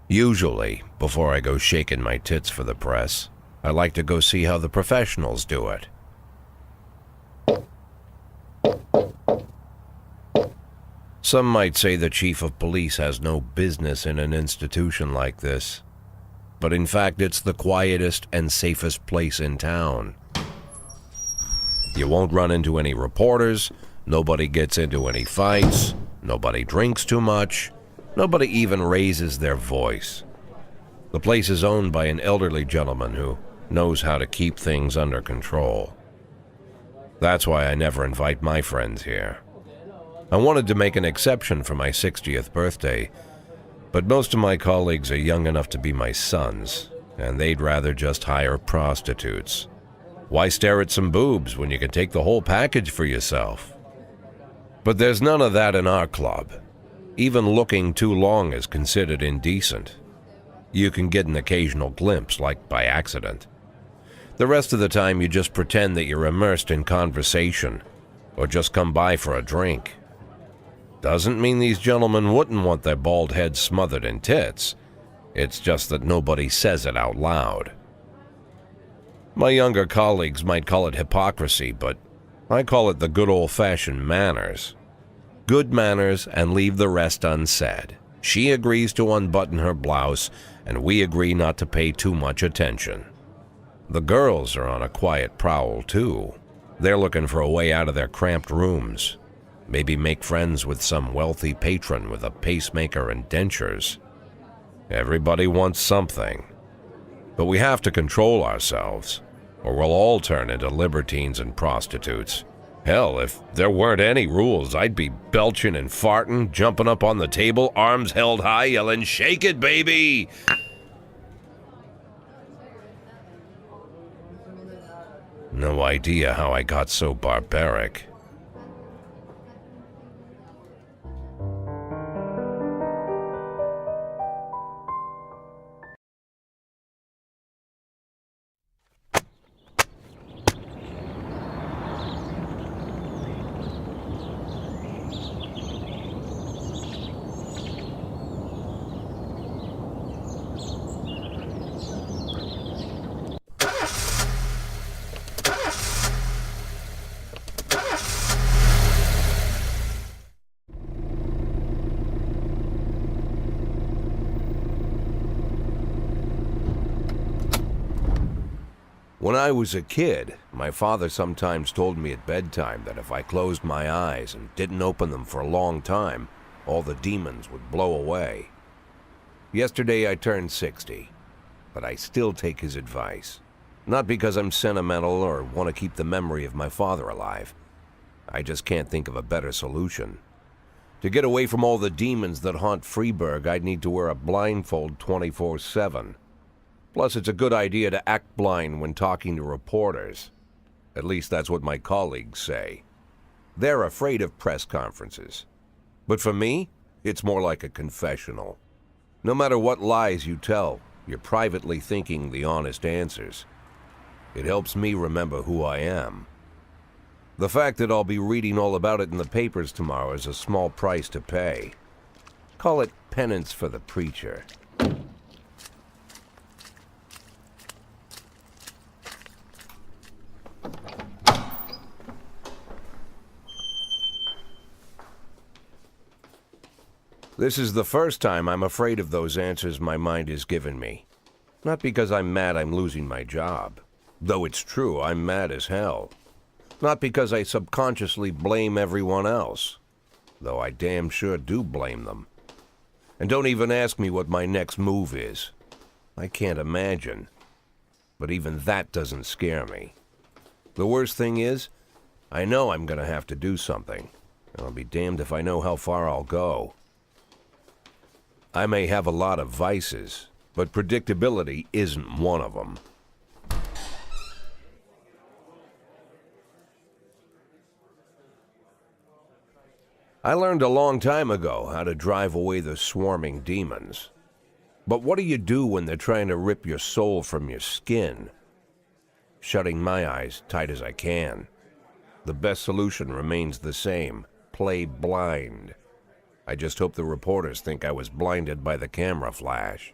Usually, before I go shaking my tits for the press, I like to go see how the professionals do it. Some might say the chief of police has no business in an institution like this, but in fact it's the quietest and safest place in town. You won't run into any reporters, nobody gets into any fights, nobody drinks too much, nobody even raises their voice. The place is owned by an elderly gentleman who knows how to keep things under control. That's why I never invite my friends here. I wanted to make an exception for my 60th birthday, but most of my colleagues are young enough to be my sons, and they'd rather just hire prostitutes. Why stare at some boobs when you can take the whole package for yourself? But there's none of that in our club. Even looking too long is considered indecent. You can get an occasional glimpse, like by accident. The rest of the time you just pretend that you're immersed in conversation, or just come by for a drink. Doesn't mean these gentlemen wouldn't want their bald heads smothered in tits. It's just that nobody says it out loud. My younger colleagues might call it hypocrisy, but I call it the good old-fashioned manners. Good manners and leave the rest unsaid. She agrees to unbutton her blouse, and we agree not to pay too much attention. The girls are on a quiet prowl, too. They're looking for a way out of their cramped rooms. Maybe make friends with some wealthy patron with a pacemaker and dentures. Everybody wants something. But we have to control ourselves, or we'll all turn into libertines and prostitutes. Hell, if there weren't any rules, I'd be belching and farting, jumping up on the table, arms held high, yelling, "Shake it, baby!" No idea how I got so barbaric. When I was a kid, my father sometimes told me at bedtime that if I closed my eyes and didn't open them for a long time, all the demons would blow away. Yesterday I turned 60, but I still take his advice. Not because I'm sentimental or want to keep the memory of my father alive. I just can't think of a better solution. To get away from all the demons that haunt Freeburg, I'd need to wear a blindfold 24/7. Plus, it's a good idea to act blind when talking to reporters. At least that's what my colleagues say. They're afraid of press conferences. But for me, it's more like a confessional. No matter what lies you tell, you're privately thinking the honest answers. It helps me remember who I am. The fact that I'll be reading all about it in the papers tomorrow is a small price to pay. Call it penance for the preacher. This is the first time I'm afraid of those answers my mind has given me. Not because I'm mad I'm losing my job. Though it's true, I'm mad as hell. Not because I subconsciously blame everyone else. Though I damn sure do blame them. And don't even ask me what my next move is. I can't imagine. But even that doesn't scare me. The worst thing is, I know I'm gonna have to do something. I'll be damned if I know how far I'll go. I may have a lot of vices, but predictability isn't one of them. I learned a long time ago how to drive away the swarming demons. But what do you do when they're trying to rip your soul from your skin? Shutting my eyes tight as I can. The best solution remains the same: play blind. I just hope the reporters think I was blinded by the camera flash.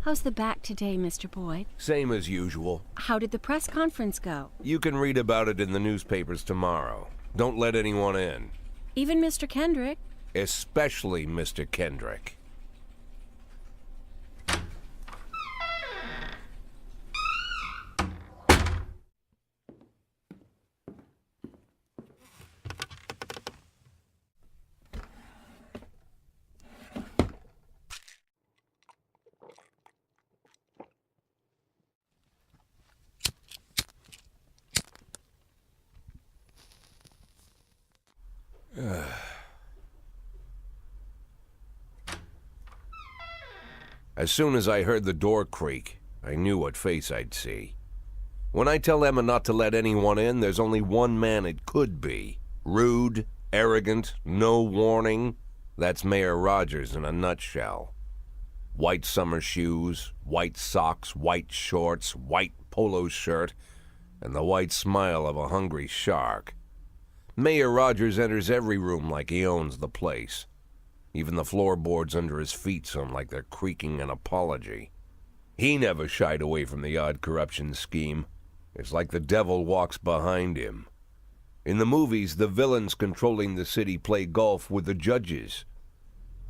How's the back today, Mr. Boyd? Same as usual. How did the press conference go? You can read about it in the newspapers tomorrow. Don't let anyone in. Even Mr. Kendrick? Especially Mr. Kendrick. As soon as I heard the door creak, I knew what face I'd see. When I tell Emma not to let anyone in, there's only one man it could be. Rude, arrogant, no warning. That's Mayor Rogers in a nutshell. White summer shoes, white socks, white shorts, white polo shirt, and the white smile of a hungry shark. Mayor Rogers enters every room like he owns the place. Even the floorboards under his feet sound like they're creaking an apology. He never shied away from the odd corruption scheme. It's like the devil walks behind him. In the movies, the villains controlling the city play golf with the judges.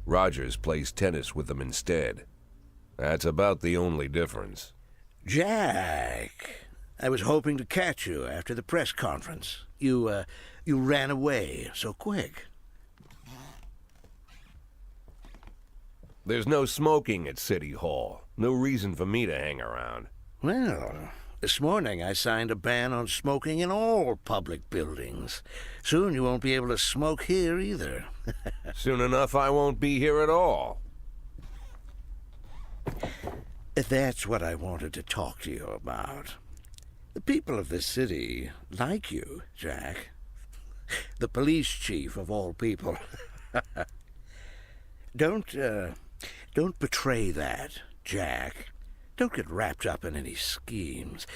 Rogers plays tennis with them instead. That's about the only difference. Jack, I was hoping to catch you after the press conference. You ran away so quick. There's no smoking at City Hall. No reason for me to hang around. Well, this morning I signed a ban on smoking in all public buildings. Soon you won't be able to smoke here either. Soon enough I won't be here at all. That's what I wanted to talk to you about. The people of this city like you, Jack. The police chief of all people. Don't betray that, Jack. Don't get wrapped up in any schemes.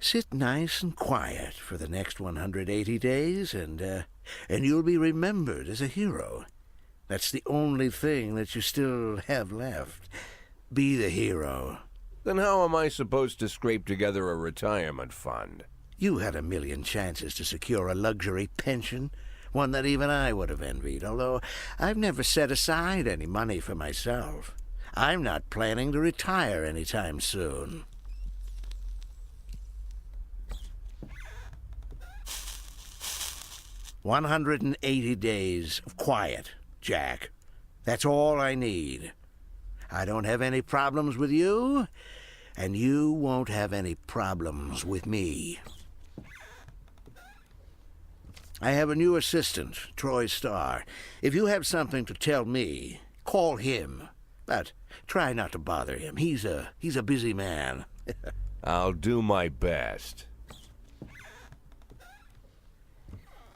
Sit nice and quiet for the next 180 days, and you'll be remembered as a hero. That's the only thing that you still have left. Be the hero. Then how am I supposed to scrape together a retirement fund? You had a million chances to secure a luxury pension, one that even I would have envied, although I've never set aside any money for myself. I'm not planning to retire anytime soon. "180 days of quiet, Jack. That's all I need. I don't have any problems with you, and you won't have any problems with me. I have a new assistant, Troy Starr. If you have something to tell me, call him. But try not to bother him. He's a busy man. I'll do my best.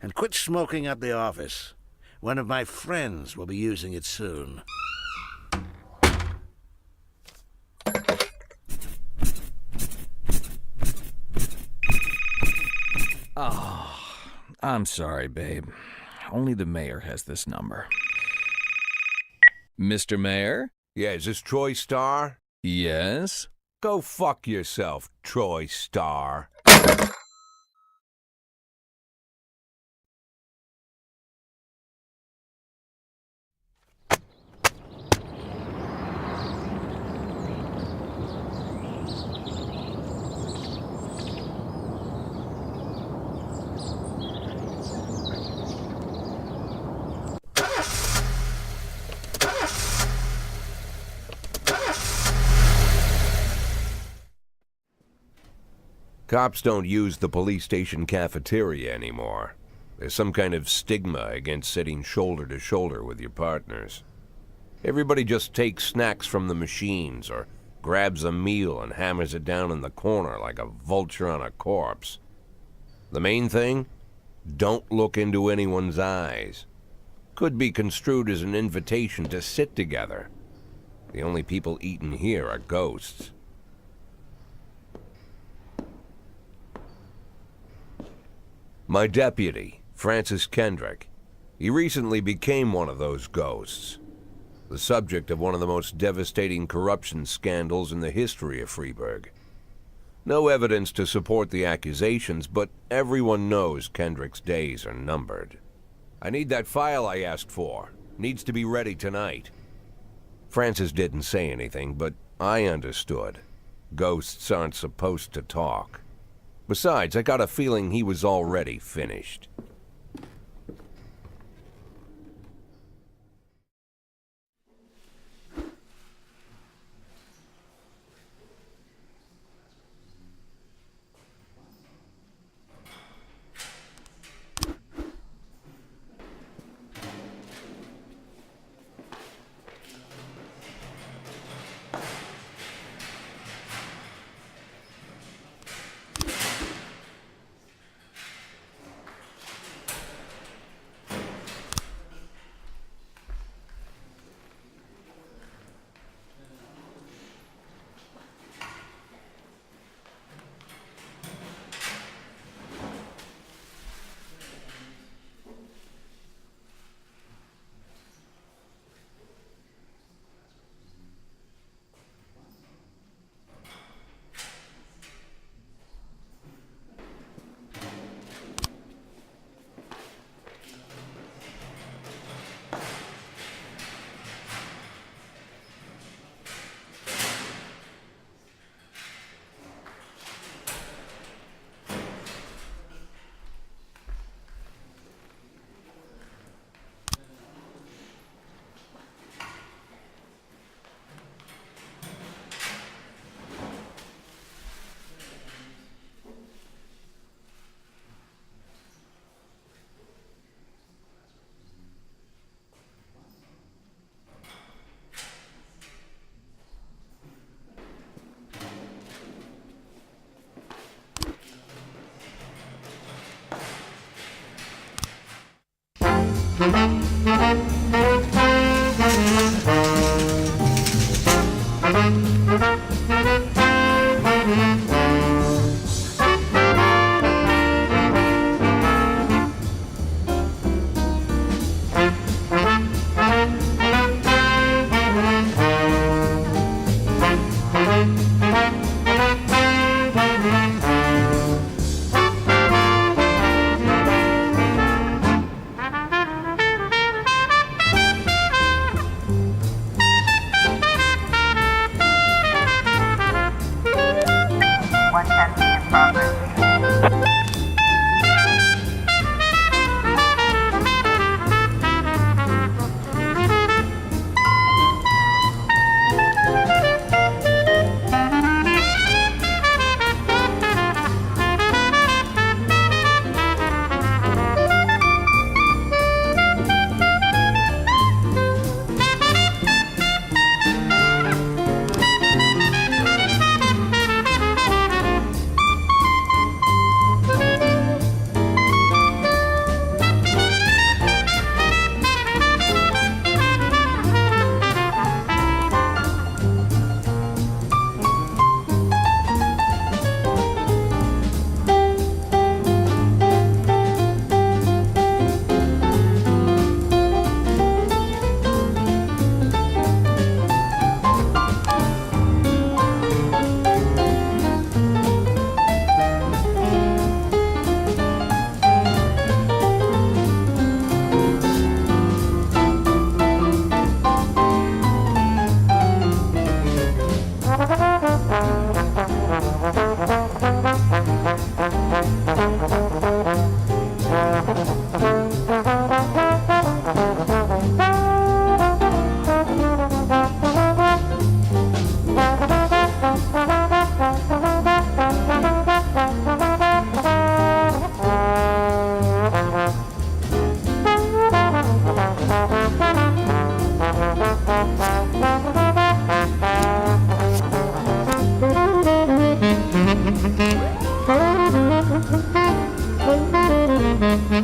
And quit smoking up the office. One of my friends will be using it soon. Oh, I'm sorry, babe. Only the mayor has this number. Mr. Mayor? Yeah, is this Troy Star? Yes? Go fuck yourself, Troy Star. Cops don't use the police station cafeteria anymore. There's some kind of stigma against sitting shoulder to shoulder with your partners. Everybody just takes snacks from the machines or grabs a meal and hammers it down in the corner like a vulture on a corpse. The main thing? Don't look into anyone's eyes. Could be construed as an invitation to sit together. The only people eating here are ghosts. My deputy, Francis Kendrick, he recently became one of those ghosts, the subject of one of the most devastating corruption scandals in the history of Freeburg. No evidence to support the accusations, but everyone knows Kendrick's days are numbered. I need that file I asked for. Needs to be ready tonight. Francis didn't say anything, but I understood. Ghosts aren't supposed to talk. Besides, I got a feeling he was already finished.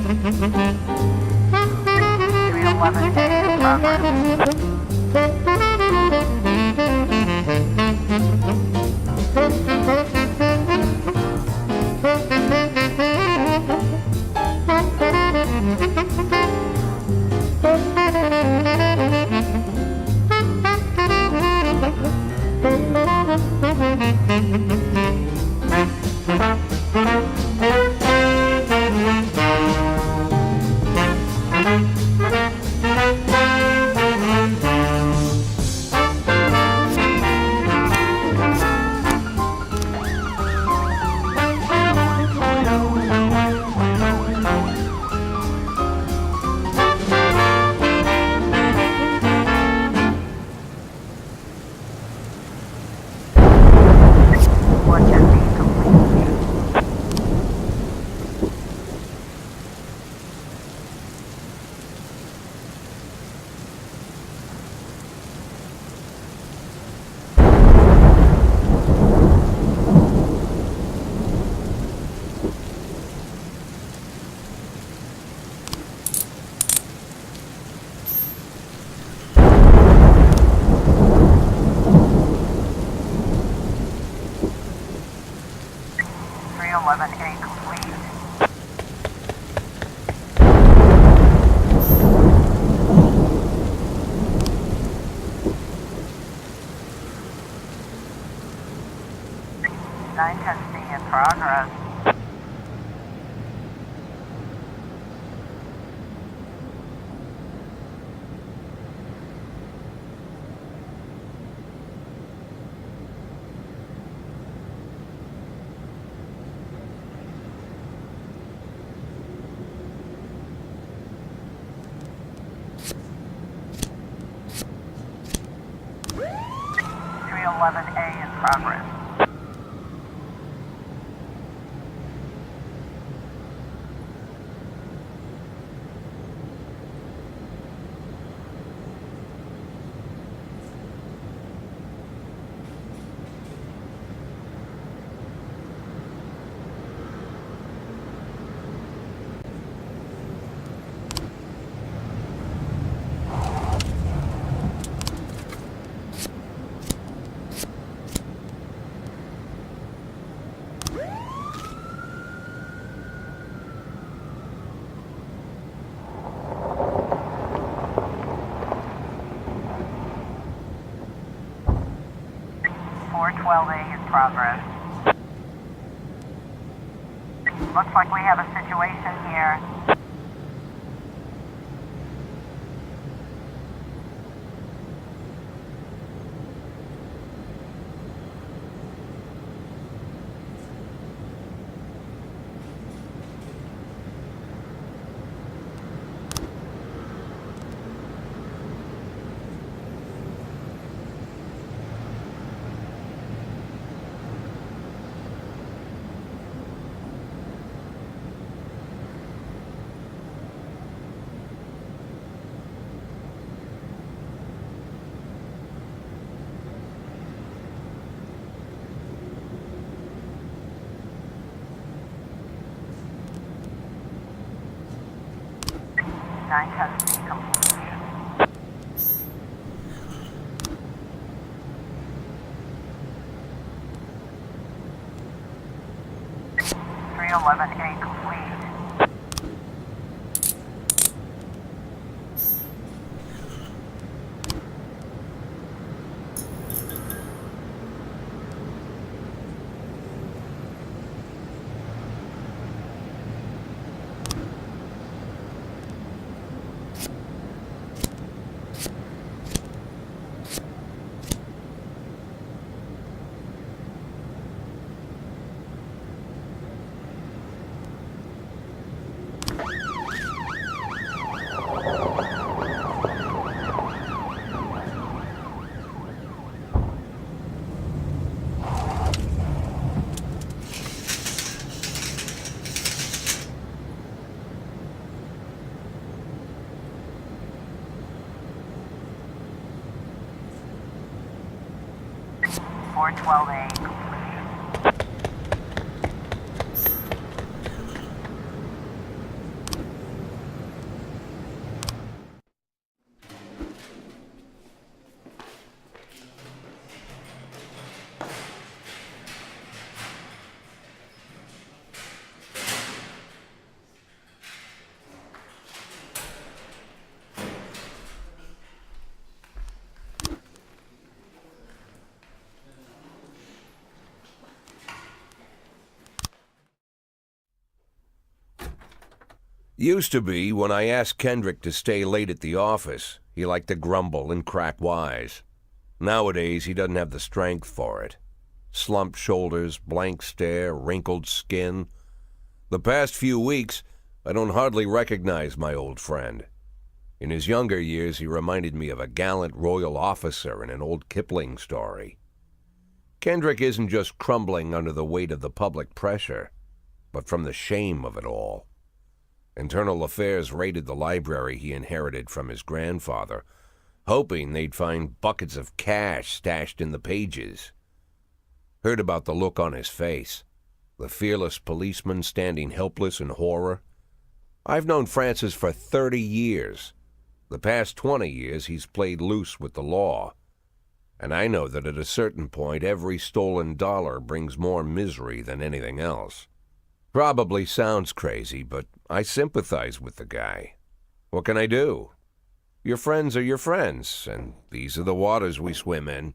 311A in progress. Watch and be complete. Three 11A complete. Nine 10C in progress. Three 11A in progress. Four 12A in progress. Looks like we have a situation here. Nine 10C completion. Three 11A complete. Four 12A completion. Used to be, when I asked Kendrick to stay late at the office, he liked to grumble and crack wise. Nowadays, he doesn't have the strength for it. Slumped shoulders, blank stare, wrinkled skin. The past few weeks, I don't hardly recognize my old friend. In his younger years, he reminded me of a gallant royal officer in an old Kipling story. Kendrick isn't just crumbling under the weight of the public pressure, but from the shame of it all. Internal Affairs raided the library he inherited from his grandfather, hoping they'd find buckets of cash stashed in the pages. Heard about the look on his face, the fearless policeman standing helpless in horror. I've known Francis for 30 years. The past 20 years he's played loose with the law. And I know that at a certain point every stolen dollar brings more misery than anything else. Probably sounds crazy, but I sympathize with the guy. What can I do? Your friends are your friends, and these are the waters we swim in.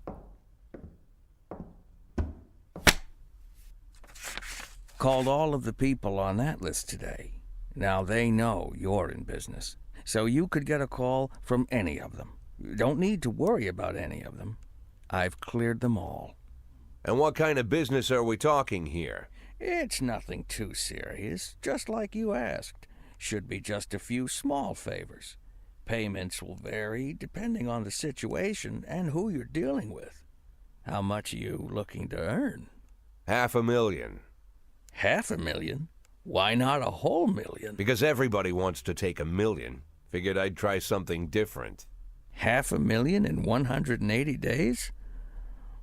Called all of the people on that list today. Now they know you're in business, so you could get a call from any of them. You don't need to worry about any of them. I've cleared them all. And what kind of business are we talking here? It's nothing too serious, just like you asked. Should be just a few small favors. Payments will vary depending on the situation and who you're dealing with. How much are you looking to earn? $500,000. $500,000? Why not a whole million? Because everybody wants to take $1 million. Figured I'd try something different. $500,000 in 180 days?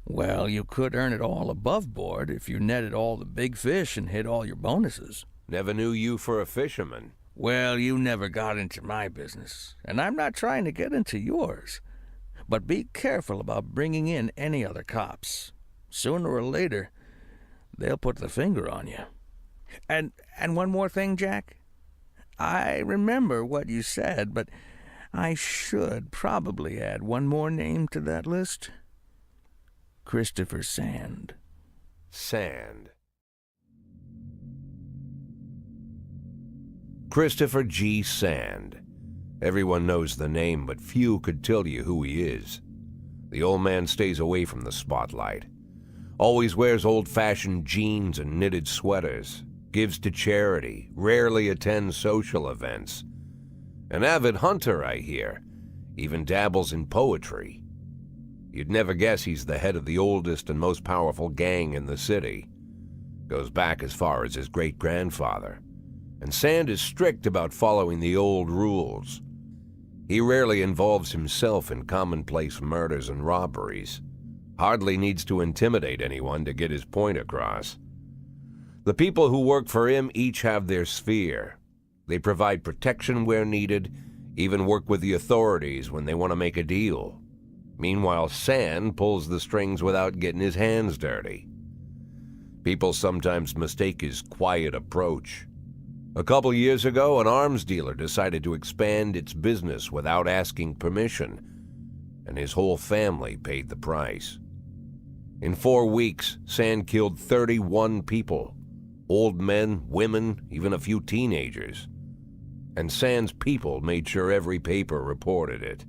Well, you could earn it all above board if you netted all the big fish and hit all your bonuses. Never knew you for a fisherman. Well, you never got into my business, and I'm not trying to get into yours. But be careful about bringing in any other cops. Sooner or later, they'll put the finger on you. And one more thing, Jack. I remember what you said, but I should probably add one more name to that list. Christopher Sand. Sand. Christopher G. Sand. Everyone knows the name, but few could tell you who he is. The old man stays away from the spotlight. Always wears old-fashioned jeans and knitted sweaters. Gives to charity. Rarely attends social events. An avid hunter, I hear. Even dabbles in poetry. You'd never guess he's the head of the oldest and most powerful gang in the city. Goes back as far as his great-grandfather. And Sand is strict about following the old rules. He rarely involves himself in commonplace murders and robberies. Hardly needs to intimidate anyone to get his point across. The people who work for him each have their sphere. They provide protection where needed, even work with the authorities when they want to make a deal. Meanwhile, Sand pulls the strings without getting his hands dirty. People sometimes mistake his quiet approach. A couple years ago, an arms dealer decided to expand its business without asking permission, and his whole family paid the price. In 4 weeks, Sand killed 31 people. Old men, women, even a few teenagers. And Sand's people made sure every paper reported it.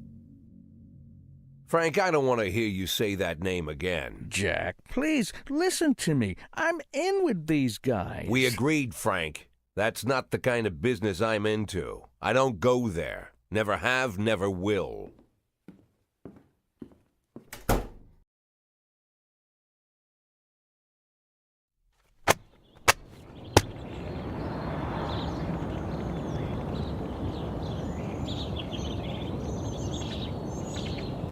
Frank, I don't want to hear you say that name again. Jack, please, listen to me. I'm in with these guys. We agreed, Frank. That's not the kind of business I'm into. I don't go there. Never have, never will.